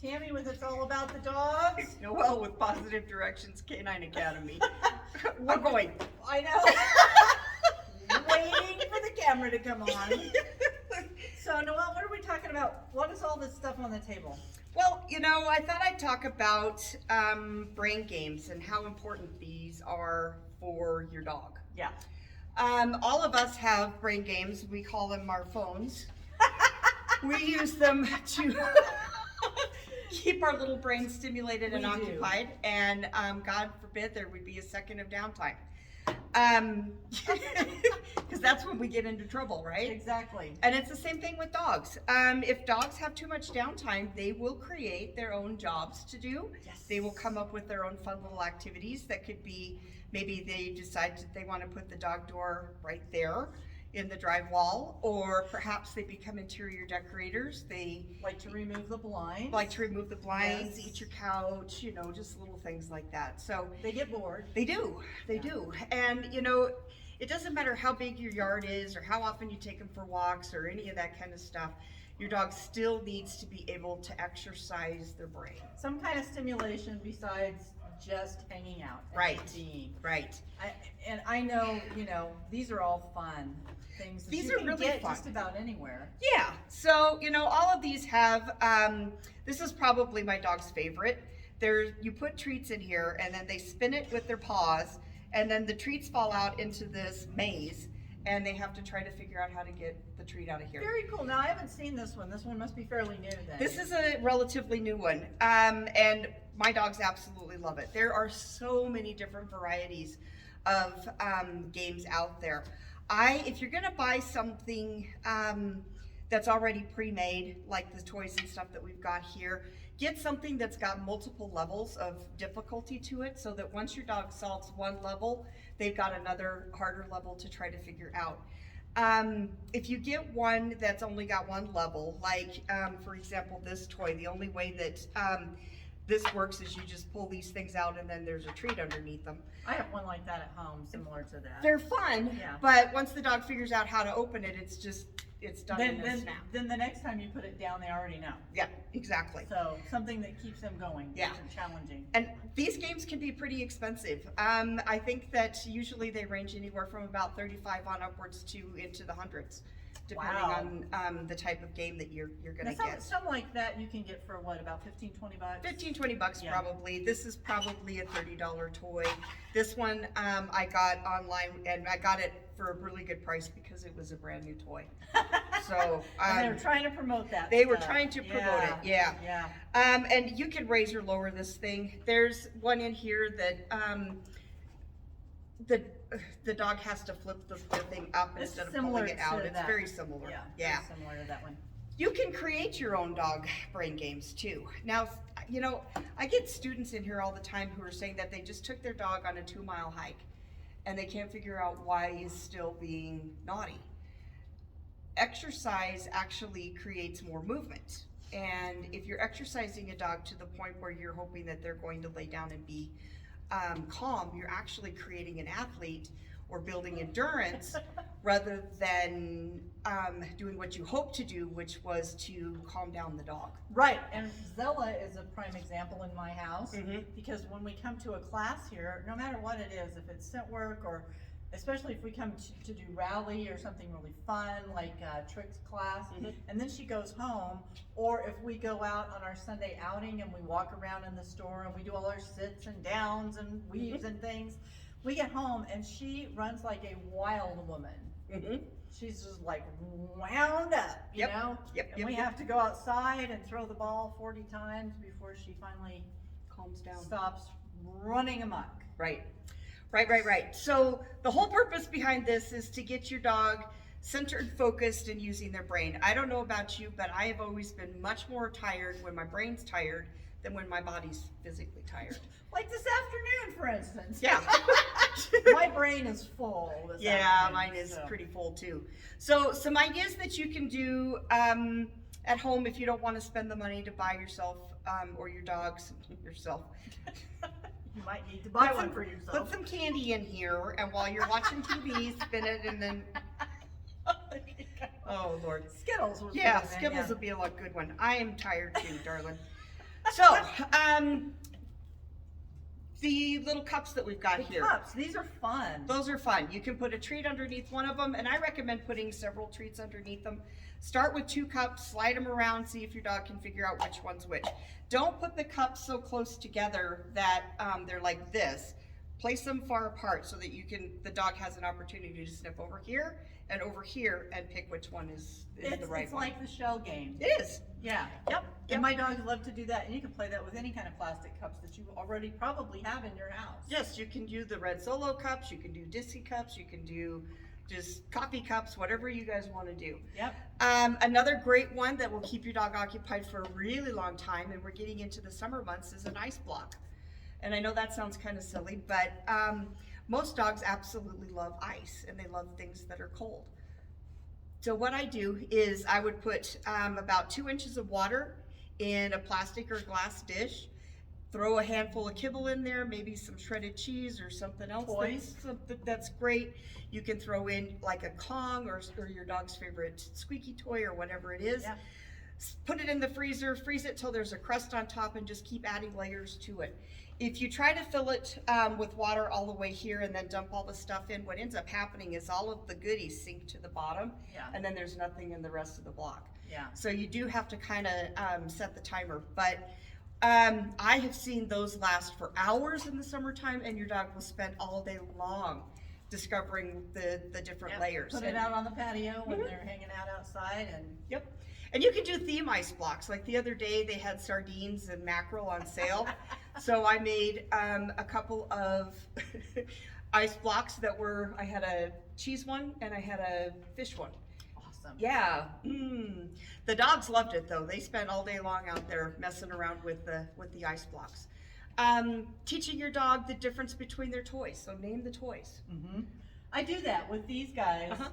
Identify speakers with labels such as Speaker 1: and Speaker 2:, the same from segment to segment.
Speaker 1: Tammy with It's All About the Dogs.
Speaker 2: Noelle with Positive Directions Canine Academy. We're going.
Speaker 1: I know. Waiting for the camera to come on. So Noelle, what are we talking about? What is all this stuff on the table?
Speaker 2: Well, you know, I thought I'd talk about brain games and how important these are for your dog.
Speaker 1: Yeah.
Speaker 2: All of us have brain games. We call them our phones. We use them to keep our little brains stimulated and occupied. And God forbid there would be a second of downtime. Because that's when we get into trouble, right?
Speaker 1: Exactly.
Speaker 2: And it's the same thing with dogs. If dogs have too much downtime, they will create their own jobs to do.
Speaker 1: Yes.
Speaker 2: They will come up with their own fun little activities that could be, maybe they decide that they want to put the dog door right there in the drive wall, or perhaps they become interior decorators. They
Speaker 1: like to remove the blinds.
Speaker 2: Blinds,
Speaker 1: Yes.
Speaker 2: eat your couch, you know, just little things like that. So
Speaker 1: They get bored.
Speaker 2: they do. And you know, it doesn't matter how big your yard is or how often you take them for walks or any of that kind of stuff. Your dog still needs to be able to exercise their brain.
Speaker 1: Some kind of stimulation besides just hanging out. And
Speaker 2: Right.
Speaker 1: being.
Speaker 2: Right.
Speaker 1: I know, you know, these are all fun things that
Speaker 2: These
Speaker 1: you
Speaker 2: are
Speaker 1: can
Speaker 2: really
Speaker 1: get
Speaker 2: fun.
Speaker 1: just about anywhere.
Speaker 2: Yeah. So, you know, all of these have, this is probably my dog's favorite. You put treats in here and then they spin it with their paws and then the treats fall out into this maze and they have to try to figure out how to get the treat out of here.
Speaker 1: Very cool. Now I haven't seen this one. This one must be fairly new then.
Speaker 2: This is a relatively new one, and my dogs absolutely love it. There are so many different varieties of games out there. If you're gonna buy something that's already pre-made, like the toys and stuff that we've got here, get something that's got multiple levels of difficulty to it, so that once your dog solves one level, they've got another harder level to try to figure out. If you get one that's only got one level, like for example this toy, the only way that this works is you just pull these things out and then there's a treat underneath them.
Speaker 1: I have one like that at home, similar to that.
Speaker 2: They're fun,
Speaker 1: Yeah.
Speaker 2: but once the dog figures out how to open it, it's done in a snap.
Speaker 1: Then the next time you put it down, they already know.
Speaker 2: Yeah, exactly.
Speaker 1: So something that keeps them going.
Speaker 2: Yeah.
Speaker 1: Keeps them challenging.
Speaker 2: And these games can be pretty expensive. I think that usually they range anywhere from about 35 on upwards to into the hundreds, depending on the type of game that you're gonna get.
Speaker 1: Something like that you can get for what, about 15, 20 bucks?
Speaker 2: 15, 20 bucks
Speaker 1: Yeah.
Speaker 2: probably. This is probably a $30 toy. This one I got online and I got it for a really good price because it was a brand new toy. So
Speaker 1: and they were trying to promote that.
Speaker 2: they were
Speaker 1: stuff.
Speaker 2: trying to promote it, yeah.
Speaker 1: Yeah.
Speaker 2: And you can raise or lower this thing. There's one in here that the dog has to flip the thing up
Speaker 1: It's
Speaker 2: instead of
Speaker 1: similar
Speaker 2: pulling it out.
Speaker 1: to
Speaker 2: It's
Speaker 1: that.
Speaker 2: very similar.
Speaker 1: Yeah. Very similar to that one.
Speaker 2: You can create your own dog brain games too. Now, you know, I get students in here all the time who are saying that they just took their dog on a 2-mile hike and they can't figure out why he's still being naughty. Exercise actually creates more movement. And if you're exercising a dog to the point where you're hoping that they're going to lay down and be calm, you're actually creating an athlete or building endurance rather than doing what you hope to do, which was to calm down the dog.
Speaker 1: Right, and Zella is a prime example in my house
Speaker 2: Mhm.
Speaker 1: because when we come to a class here, no matter what it is, if it's scent work or especially if we come to do rally or something really fun like Tricks class,
Speaker 2: Mhm.
Speaker 1: and then she goes home, or if we go out on our Sunday outing and we walk around in the store and we do all our sits and downs and weaves and things, we get home and she runs like a wild woman.
Speaker 2: Mm-hmm.
Speaker 1: She's just like wound up, you
Speaker 2: Yep,
Speaker 1: know?
Speaker 2: yep,
Speaker 1: And
Speaker 2: yep,
Speaker 1: we
Speaker 2: yep.
Speaker 1: have to go outside and throw the ball 40 times before she finally
Speaker 2: Calms down.
Speaker 1: stops running amok.
Speaker 2: Right. So the whole purpose behind this is to get your dog centered, focused, and using their brain. I don't know about you, but I have always been much more tired when my brain's tired than when my body's physically tired.
Speaker 1: Like this afternoon, for instance.
Speaker 2: Yeah.
Speaker 1: My brain is full this
Speaker 2: Yeah,
Speaker 1: afternoon,
Speaker 2: mine is
Speaker 1: so.
Speaker 2: pretty full too. So some ideas that you can do at home if you don't want to spend the money to buy yourself or your dogs yourself.
Speaker 1: You might need to buy one for yourself.
Speaker 2: Put some candy in here, and while you're watching TV, spin it, and then. Oh Lord.
Speaker 1: Skittles would be
Speaker 2: Yeah,
Speaker 1: in there,
Speaker 2: Skittles would be a good one. I am tired too, darling. So, the little cups that we've got
Speaker 1: The
Speaker 2: here.
Speaker 1: cups, these are fun.
Speaker 2: Those are fun. You can put a treat underneath one of them, and I recommend putting several treats underneath them. Start with 2 cups, slide them around, see if your dog can figure out which one's which. Don't put the cups so close together that they're like this. Place them far apart so that the dog has an opportunity to sniff over here and pick which one is the right
Speaker 1: It's
Speaker 2: one.
Speaker 1: like the shell game.
Speaker 2: It is.
Speaker 1: Yeah.
Speaker 2: Yep.
Speaker 1: And my dogs love to do that, and you can play that with any kind of plastic cups that you already probably have in your house.
Speaker 2: Yes, you can do the red Solo cups, you can do Disney cups, you can do just coffee cups, whatever you guys want to do.
Speaker 1: Yep.
Speaker 2: Another great one that will keep your dog occupied for a really long time, and we're getting into the summer months, is an ice block. And I know that sounds kind of silly, but most dogs absolutely love ice, and they love things that are cold. So what I do is I would put about 2 inches of water in a plastic or glass dish, throw a handful of kibble in there, maybe some shredded cheese or something else.
Speaker 1: Toys.
Speaker 2: That's great. You can throw in like a Kong or your dog's favorite squeaky toy or whatever it is.
Speaker 1: Yeah.
Speaker 2: Put it in the freezer, freeze it till there's a crust on top, and just keep adding layers to it. If you try to fill it with water all the way here and then dump all the stuff in, what ends up happening is all of the goodies sink to the bottom,
Speaker 1: Yeah.
Speaker 2: and then there's nothing in the rest of the block.
Speaker 1: Yeah.
Speaker 2: So you do have to kind of set the timer. But I have seen those last for hours in the summertime, and your dog will spend all day long discovering the different
Speaker 1: Yep.
Speaker 2: layers.
Speaker 1: Put it
Speaker 2: And-
Speaker 1: out on the patio when they're hanging out outside, and
Speaker 2: Yep. And you can do theme ice blocks. Like the other day, they had sardines and mackerel on sale. So I made a couple of ice blocks that I had a cheese one and I had a fish one.
Speaker 1: awesome.
Speaker 2: Yeah. The dogs loved it though. They spent all day long out there messing around with the ice blocks. Teaching your dog the difference between their toys. So name the toys.
Speaker 1: Mm-hmm. I do that with these guys.
Speaker 2: Uh-huh.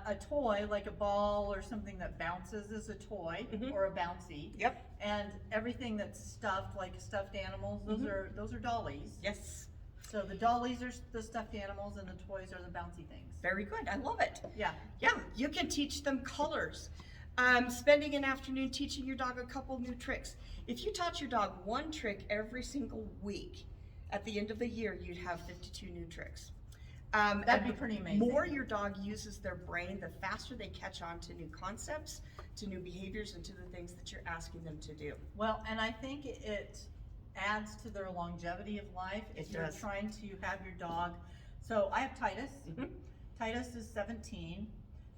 Speaker 1: A toy, like a ball or something that bounces, is a toy,
Speaker 2: Mhm.
Speaker 1: or a bouncy.
Speaker 2: Yep.
Speaker 1: And everything that's stuffed, like stuffed animals, those are dollies.
Speaker 2: Yes.
Speaker 1: So the dollies are the stuffed animals, and the toys are the bouncy things.
Speaker 2: Very good. I love it.
Speaker 1: Yeah.
Speaker 2: Yeah, you can teach them colors. Spending an afternoon teaching your dog a couple new tricks. If you taught your dog one trick every single week, at the end of the year, you'd have 52 new tricks.
Speaker 1: That'd be
Speaker 2: and
Speaker 1: pretty amazing.
Speaker 2: The more your dog uses their brain, the faster they catch on to new concepts, to new behaviors, and to the things that you're asking them to do.
Speaker 1: Well, and I think it adds to their longevity of life. If
Speaker 2: It
Speaker 1: you're
Speaker 2: does.
Speaker 1: trying to have your dog. So I have Titus.
Speaker 2: Mhm.
Speaker 1: Titus is 17.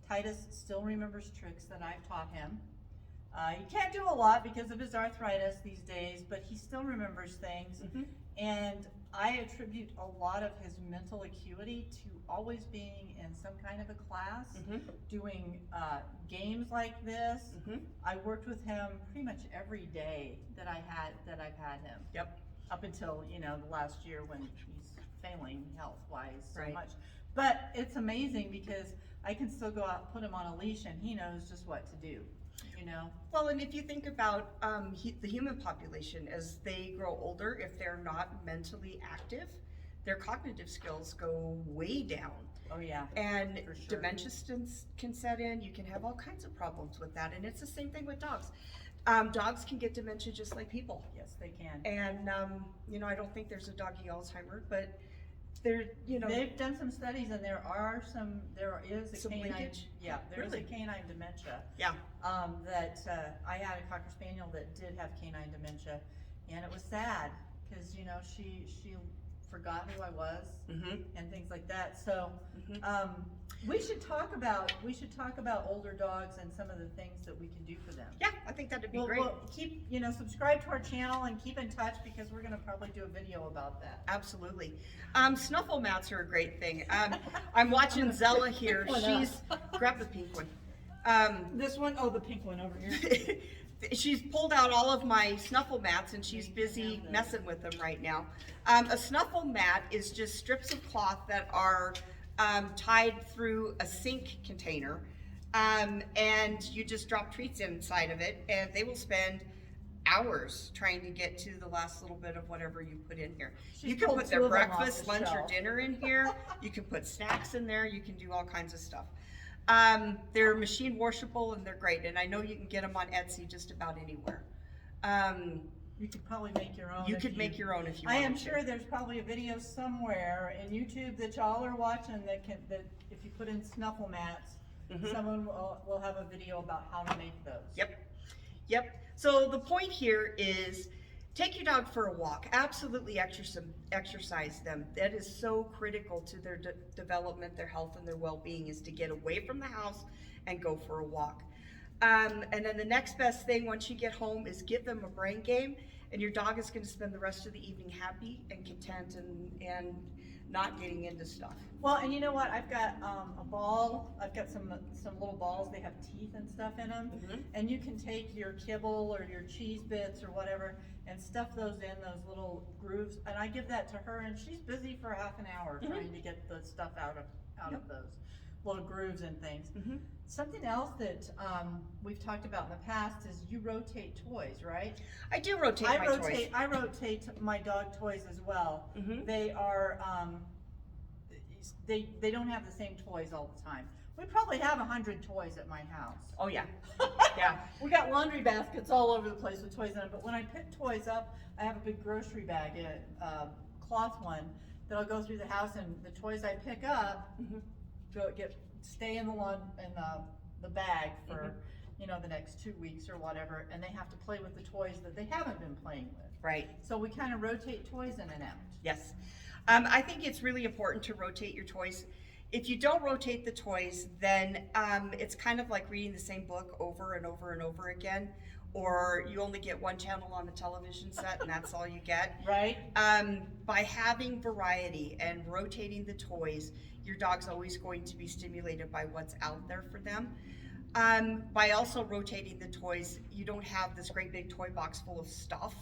Speaker 1: Titus still remembers tricks that I've taught him. He can't do a lot because of his arthritis these days, but he still remembers things.
Speaker 2: Mhm.
Speaker 1: And I attribute a lot of his mental acuity to always being in some kind of a class,
Speaker 2: Mhm.
Speaker 1: doing games like this.
Speaker 2: Mhm.
Speaker 1: I worked with him pretty much every day that I've had him.
Speaker 2: Yep.
Speaker 1: Up until, the last year when he's failing health-wise so
Speaker 2: Right.
Speaker 1: much. But it's amazing because I can still go out and put him on a leash and he knows just what to do,
Speaker 2: Well, and if you think about the human population, as they grow older, if they're not mentally active, their cognitive skills go way down.
Speaker 1: Oh, yeah.
Speaker 2: And
Speaker 1: For sure.
Speaker 2: dementia can set in. You can have all kinds of problems with that. And it's the same thing with dogs. Dogs can get dementia just like people.
Speaker 1: Yes, they can.
Speaker 2: And, I don't think there's a doggy Alzheimer, but
Speaker 1: They've done some studies and there is a
Speaker 2: Some
Speaker 1: canine.
Speaker 2: linkage?
Speaker 1: Yeah, there is a
Speaker 2: Really?
Speaker 1: canine dementia.
Speaker 2: Yeah.
Speaker 1: That I had a Cocker Spaniel that did have canine dementia, and it was sad because she forgot who I was
Speaker 2: Mm-hmm.
Speaker 1: and things like that. So
Speaker 2: Mhm.
Speaker 1: we should talk about older dogs and some of the things that we can do for them.
Speaker 2: Yeah, I think that'd be
Speaker 1: We'll,
Speaker 2: great.
Speaker 1: we'll keep subscribe to our channel and keep in touch because we're gonna probably do a video about that.
Speaker 2: Absolutely. Snuffle mats are a great thing. I'm watching Zella here.
Speaker 1: Pick one
Speaker 2: She's, grab the pink one.
Speaker 1: This one, oh, the pink one over here.
Speaker 2: She's pulled out all of my snuffle mats and she's busy messing with them right now. A snuffle mat is just strips of cloth that are tied through a sink container. And you just drop treats inside of it and they will spend hours trying to get to the last little bit of whatever you put in here.
Speaker 1: She's
Speaker 2: You can
Speaker 1: pulled
Speaker 2: put
Speaker 1: two
Speaker 2: their
Speaker 1: of them off
Speaker 2: breakfast,
Speaker 1: the
Speaker 2: lunch, or
Speaker 1: shelf.
Speaker 2: dinner in here. You can put snacks in there. You can do all kinds of stuff. They're machine washable and they're great. And I know you can get them on Etsy just about anywhere.
Speaker 1: You could probably make your own.
Speaker 2: You could make your own if you
Speaker 1: I
Speaker 2: wanted
Speaker 1: am
Speaker 2: to.
Speaker 1: sure there's probably a video somewhere in YouTube that y'all are watching that if you put in snuffle mats, someone will have a video about how to make those.
Speaker 2: Yep. So the point here is take your dog for a walk. Absolutely exercise them. That is so critical to their development, their health, and their well-being, is to get away from the house and go for a walk. And then the next best thing once you get home is give them a brain game, and your dog is going to spend the rest of the evening happy and content and not getting into stuff.
Speaker 1: Well, and you know what? I've got a ball. I've got some little balls. They have teeth and stuff in them, and you can take your kibble or your cheese bits or whatever and stuff those in those little grooves. And I give that to her, and she's busy for half an hour trying to get the stuff out of those little grooves and things. Something else that we've talked about in the past is you rotate toys, right?
Speaker 2: I do rotate my toys.
Speaker 1: I rotate my dog toys as well. They are they don't have the same toys all the time. We probably have 100 toys at my house.
Speaker 2: Oh yeah, yeah.
Speaker 1: We got laundry baskets all over the place with toys in them. But when I pick toys up, I have a big grocery bag, a cloth one, that I'll go through the house, and the toys I pick up stay in the bag for the next 2 weeks or whatever, and they have to play with the toys that they haven't been playing with.
Speaker 2: Right.
Speaker 1: So we kind of rotate toys in and out.
Speaker 2: Yes. I think it's really important to rotate your toys. If you don't rotate the toys, then it's kind of like reading the same book over and over and over again, or you only get one channel on the television set and that's all you get.
Speaker 1: Right.
Speaker 2: By having variety and rotating the toys, your dog's always going to be stimulated by what's out there for them. By also rotating the toys, you don't have this great big toy box full of stuff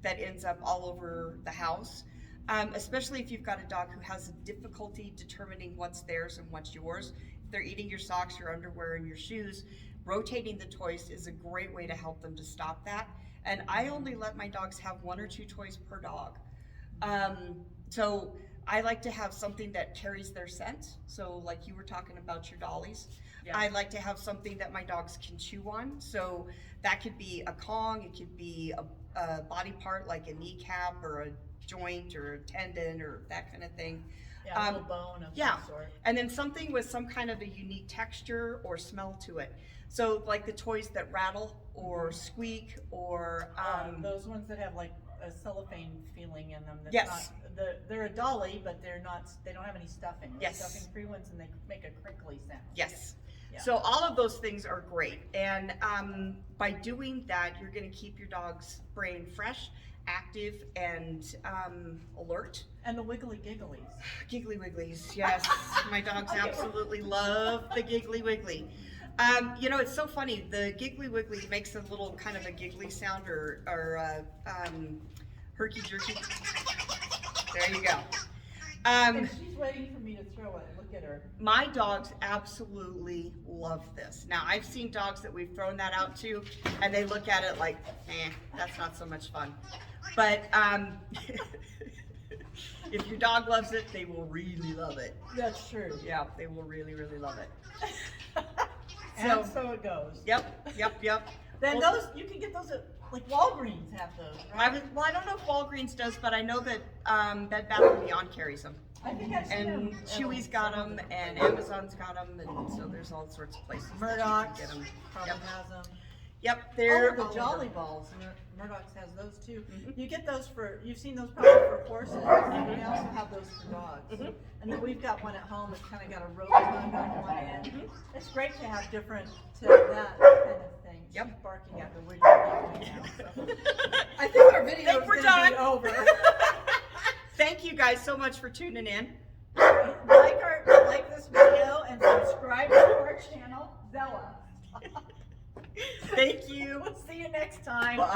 Speaker 2: that ends up all over the house. Especially if you've got a dog who has a difficulty determining what's theirs and what's yours. If they're eating your socks, your underwear, and your shoes, rotating the toys is a great way to help them to stop that. And I only let my dogs have 1 or 2 toys per dog. So I like to have something that carries their scent. So like you were talking about your dollies. Yeah. I like to have something that my dogs can chew on. So that could be a Kong, it could be a body part like a kneecap or a joint or a tendon or that kind of thing.
Speaker 1: Yeah, a little bone of some sort.
Speaker 2: And then something with some kind of a unique texture or smell to it. So like the toys that rattle or squeak or
Speaker 1: those ones that have like a cellophane feeling in them. That's
Speaker 2: yes.
Speaker 1: They're a dolly, but they don't have any stuffing. They're
Speaker 2: yes.
Speaker 1: stuffing free ones, and they make a crinkly sound.
Speaker 2: Yes.
Speaker 1: Yeah.
Speaker 2: So all of those things are great. And by doing that, you're going to keep your dog's brain fresh, active, and alert.
Speaker 1: And the wiggly gigglies.
Speaker 2: Giggly wigglies, yes. My dogs absolutely love the giggly wiggly. It's so funny. The giggly wiggly makes a little kind of a giggly sound or herky jerky. There you go.
Speaker 1: And she's waiting for me to throw it. Look at her.
Speaker 2: My dogs absolutely love this. Now, I've seen dogs that we've thrown that out to, and they look at it like, that's not so much fun. But if your dog loves it, they will really love it.
Speaker 1: That's true.
Speaker 2: Yeah, they will really, really love it.
Speaker 1: And so it goes.
Speaker 2: Yep.
Speaker 1: Then those, you can get those at, like Walgreens have those, right?
Speaker 2: I don't know if Walgreens does, but I know that Bed Bath & Beyond carries them.
Speaker 1: I think I've seen them.
Speaker 2: And Chewy's got them, and Amazon's got them, and so there's all sorts of places
Speaker 1: Murdoch's
Speaker 2: that you can get them.
Speaker 1: probably has them.
Speaker 2: Yep, they're
Speaker 1: the
Speaker 2: all
Speaker 1: Jolly
Speaker 2: over.
Speaker 1: Balls. Murdoch's has those too. You get those you've seen those probably for horses, and we also have those for dogs. And then we've got one at home that's kind of got a rope tongue on one end. It's great to have different to that kind of thing.
Speaker 2: Yep.
Speaker 1: She's barking at the wiggly now. So. I think our video is
Speaker 2: we're
Speaker 1: going
Speaker 2: done.
Speaker 1: to be over.
Speaker 2: Thank you guys so much for tuning in.
Speaker 1: Like this video and subscribe to our channel, Zella.
Speaker 2: Thank you.
Speaker 1: We'll see you next time.
Speaker 2: Bye.